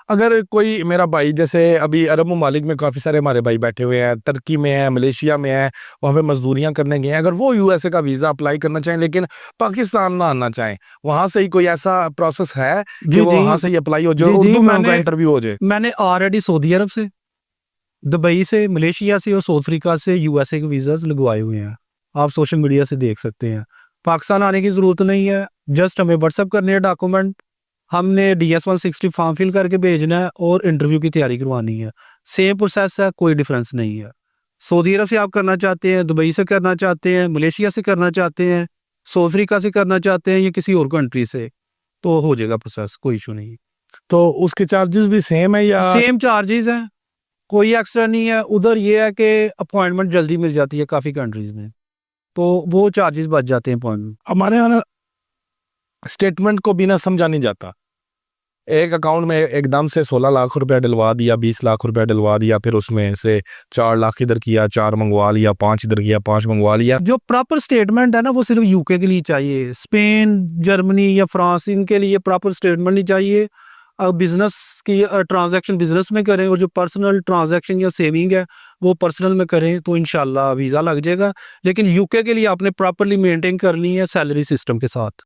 अगर कोई मेरा भाई, जैसे अभी अरब ममालिक में काफ़ी सारे हमारे भाई बैठे हुए हैं, तुर्की में है, मलेशिया में है, वहाँ पे मजदूरियाँ करने गए हैं, अगर वो यूएसए का वीज़ा अप्लाई करना चाहें लेकिन पाकिस्तान ना आना चाहें, वहाँ से ही कोई ऐसा प्रोसेस है कि जी वो जी। वहाँ से ही अप्लाई हो जाए, जी जी, उर्दू में उनका इंटरव्यू हो जाए? मैंने ऑलरेडी सऊदी अरब से, दुबई से, मलेशिया से और साउथ अफ्रीका से यूएसए के वीज़ाज लगवाए हुए हैं। आप सोशल मीडिया से देख सकते हैं। पाकिस्तान आने की ज़रूरत नहीं है, जस्ट हमें व्हाट्सएप करने हैं डॉक्यूमेंट, हमने DS-160 फॉर्म फिल करके भेजना है और इंटरव्यू की तैयारी करवानी है। सेम प्रोसेस है, कोई डिफरेंस नहीं है। सऊदी अरब से आप करना चाहते हैं, दुबई से करना चाहते हैं, मलेशिया से करना चाहते हैं, साउथ अफ्रीका से करना चाहते हैं या किसी और कंट्री से, तो हो जाएगा प्रोसेस, कोई इशू नहीं है। तो उसके चार्जेस भी सेम है या? सेम चार्जेस हैं, कोई एक्स्ट्रा नहीं है। उधर ये है कि अपॉइंटमेंट जल्दी मिल जाती है काफ़ी कंट्रीज़ में, तो वो चार्जेस बच जाते हैं अपॉइंटमेंट। हमारे यहाँ ना स्टेटमेंट को बिना समझा नहीं जाता। एक अकाउंट में एकदम से 16 लाख रुपया डलवा दिया, 20 लाख रुपया डलवा दिया, फिर उसमें से 4 लाख इधर किया, 4 मंगवा लिया, 5 इधर किया, 5 मंगवा लिया। जो प्रॉपर स्टेटमेंट है ना वो सिर्फ यूके के लिए चाहिए। स्पेन, जर्मनी या फ्रांस, इनके लिए प्रॉपर स्टेटमेंट नहीं चाहिए। बिजनेस की ट्रांजैक्शन बिजनेस में करें और जो पर्सनल ट्रांजैक्शन या सेविंग है वो पर्सनल में करें तो इंशाल्लाह वीज़ा लग जाएगा। लेकिन यूके के लिए आपने प्रॉपरली मेंटेन करनी है सैलरी सिस्टम के साथ।